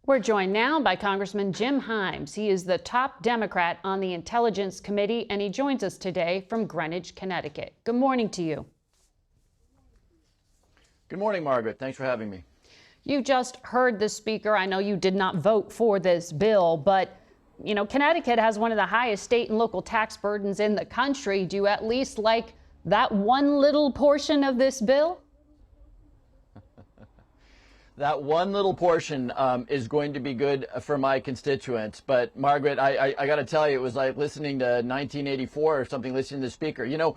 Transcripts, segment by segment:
We're joined now by Congressman Jim Himes. He is the top Democrat on the Intelligence Committee, and he joins us today from Greenwich, Connecticut. Good morning to you. Good morning, Margaret. Thanks for having me. You just heard the speaker. I know you did not vote for this bill, but you know, Connecticut has one of the highest state and local tax burdens in the country. Do you at least like that one little portion of this bill? That one little portion is going to be good for my constituents. But Margaret, I got to tell you, it was like listening to 1984 or something, listening to the speaker. You know,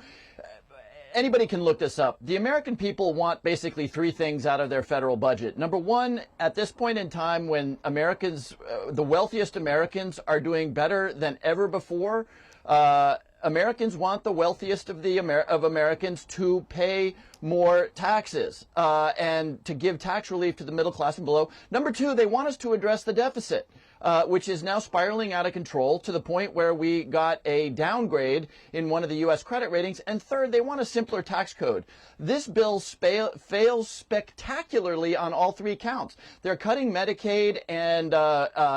anybody can look this up. The American people want basically three things out of their federal budget. Number one, at this point in time when Americans, the wealthiest Americans are doing better than ever before, Americans want the wealthiest of Americans to pay more taxes and to give tax relief to the middle class and below. Number two, they want us to address the deficit, which is now spiraling out of control to the point where we got a downgrade in one of the U.S. credit ratings. And third, they want a simpler tax code. This bill fails spectacularly on all three counts. They're cutting Medicaid and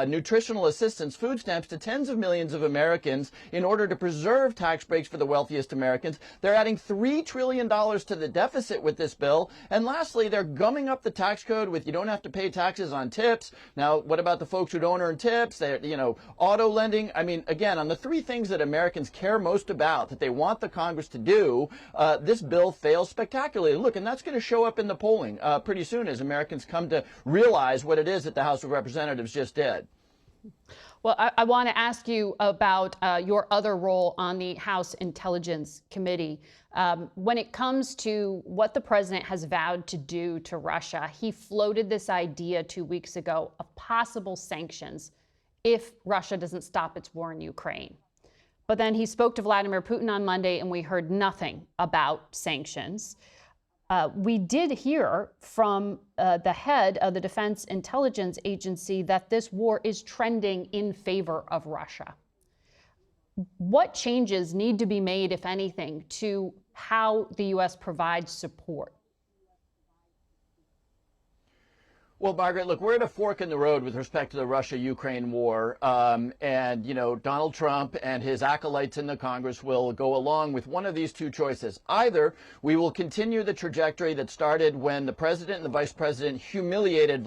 nutritional assistance, food stamps, to tens of millions of Americans in order to preserve tax breaks for the wealthiest Americans. They're adding $3 trillion to the deficit with this bill. And lastly, they're gumming up the tax code with you don't have to pay taxes on tips. Now, what about the folks who don't earn tips? They're, you know, auto lending. I mean, again, on the three things that Americans care most about, that they want the Congress to do, this bill fails spectacularly. Look, and that's going to show up in the polling pretty soon as Americans come to realize what it is that the House of Representatives just did. Well, I want to ask you about your other role on the House Intelligence Committee. When it comes to what the president has vowed to do to Russia, he floated this idea 2 weeks ago of possible sanctions if Russia doesn't stop its war in Ukraine. But then he spoke to Vladimir Putin on Monday, and we heard nothing about sanctions. We did hear from the head of the Defense Intelligence Agency that this war is trending in favor of Russia. What changes need to be made, if anything, to how the U.S. provides support? Well, Margaret, look, we're at a fork in the road with respect to the Russia-Ukraine war. And, you know, Donald Trump and his acolytes in the Congress will go along with one of these two choices. Either we will continue the trajectory that started when the president and the vice president humiliated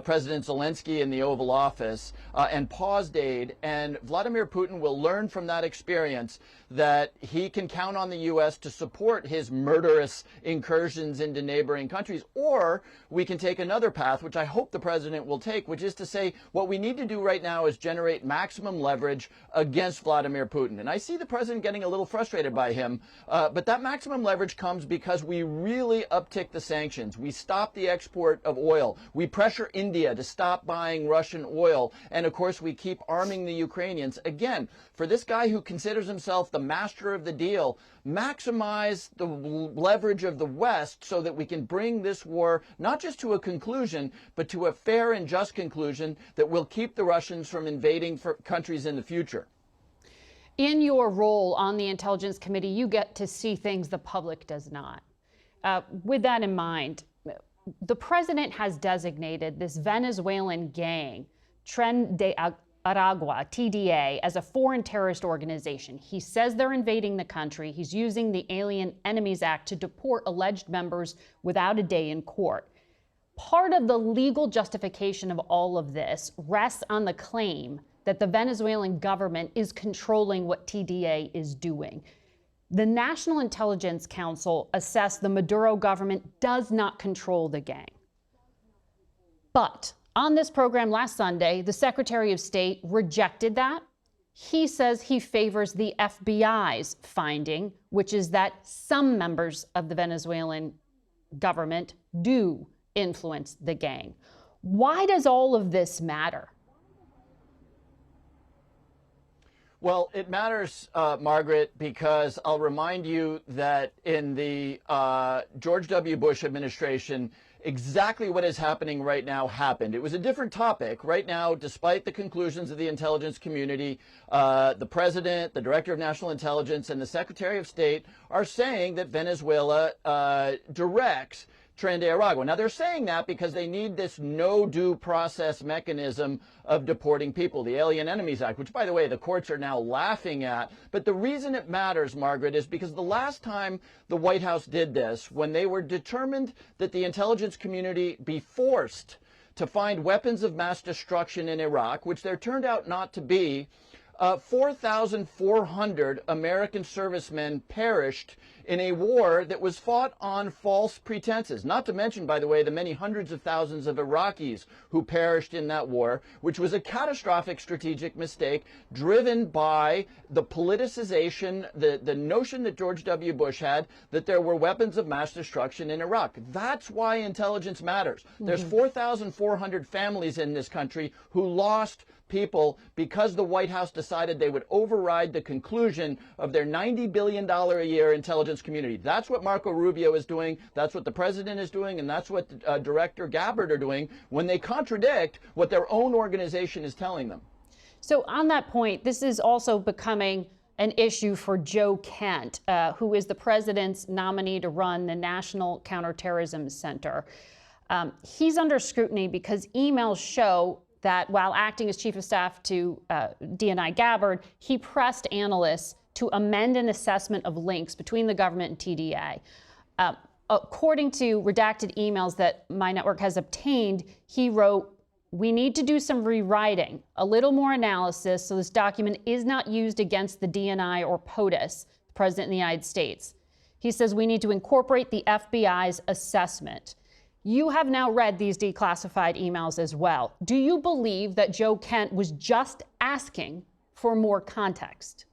President Zelensky in the Oval Office and paused aid, and Vladimir Putin will learn from that experience that he can count on the U.S. to support his murderous incursions into neighboring countries. Or we can take another path, which I hope the president will take, which is to say what we need to do right now is generate maximum leverage against Vladimir Putin. And I see the president getting a little frustrated by him, but that maximum leverage comes because we really uptick the sanctions. We stop the export of oil. We pressure India to stop buying Russian oil. And of course, we keep arming the Ukrainians. Again, for this guy who considers himself the master of the deal, maximize the leverage of the West so that we can bring this war not just to a conclusion, but to a fair and just conclusion that will keep the Russians from invading countries in the future. In your role on the Intelligence Committee, you get to see things the public does not. With that in mind, the president has designated this Venezuelan gang, Tren de Aragua, TDA, as a foreign terrorist organization. He says they're invading the country. He's using the Alien Enemies Act to deport alleged members without a day in court. Part of the legal justification of all of this rests on the claim that the Venezuelan government is controlling what TDA is doing. The National Intelligence Council assessed the Maduro government does not control the gang. But on this program last Sunday, the Secretary of State rejected that. He says he favors the FBI's finding, which is that some members of the Venezuelan government do influence the gang. Why does all of this matter? Well, it matters, Margaret, because I'll remind you that in the George W. Bush administration, exactly what is happening right now happened. It was a different topic. Right now, despite the conclusions of the intelligence community, the president, the director of national intelligence, and the secretary of state are saying that Venezuela directs Trinidad. Now, they're saying that because they need this no due process mechanism of deporting people, the Alien Enemies Act, which, by the way, the courts are now laughing at. But the reason it matters, Margaret, is because the last time the White House did this, when they were determined that the intelligence community be forced to find weapons of mass destruction in Iraq, which there turned out not to be, 4,400 American servicemen perished in a war that was fought on false pretenses. Not to mention, by the way, the many hundreds of thousands of Iraqis who perished in that war, which was a catastrophic strategic mistake driven by the politicization, the notion that George W. Bush had that there were weapons of mass destruction in Iraq. That's why intelligence matters. There's 4,400 families in this country who lost people because the White House decided they would override the conclusion of their $90 billion a year intelligence community. That's what Marco Rubio is doing. That's what the president is doing. And that's what Director Gabbard are doing when they contradict what their own organization is telling them. So on that point, this is also becoming an issue for Joe Kent, who is the president's nominee to run the National Counterterrorism Center. He's under scrutiny because emails show that while acting as chief of staff to D&I Gabbard, he pressed analysts to amend an assessment of links between the government and TDA. According to redacted emails that my network has obtained, he wrote, "We need to do some rewriting, a little more analysis so this document is not used against the D&I or POTUS, the President of the United States." He says we need to incorporate the FBI's assessment. You have now read these declassified emails as well. Do you believe that Joe Kent was just asking for more context?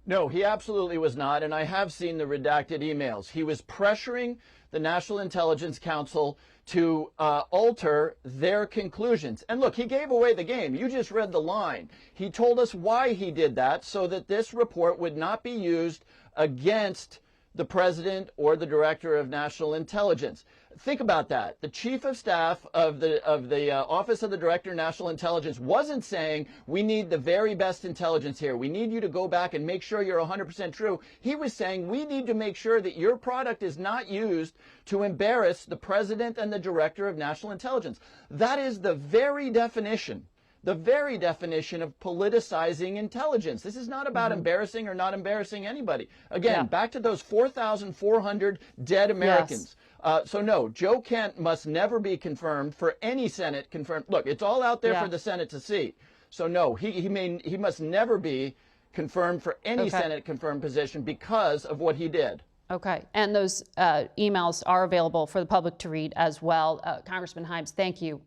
No, he absolutely was not, and I have seen the redacted emails. He was pressuring the National Intelligence Council to alter their conclusions. And look, he gave away the game. You just read the line. He told us why he did that, so that this report would not be used against the president or the director of national intelligence. Think about that. The chief of staff of the Office of the Director of National Intelligence wasn't saying, we need the very best intelligence here. We need you to go back and make sure you're 100% true. He was saying, we need to make sure that your product is not used to embarrass the president and the director of national intelligence. That is the very definition of politicizing intelligence. This is not about embarrassing or not embarrassing anybody. Again, back to those 4,400 dead Americans. Yes. So no, Joe Kent must never be confirmed for any Senate confirmed. Look, it's all out there for the Senate to see. So no, he must never be confirmed for any Senate confirmed position because of what he did. Okay, and those emails are available for the public to read as well. Congressman Himes, thank you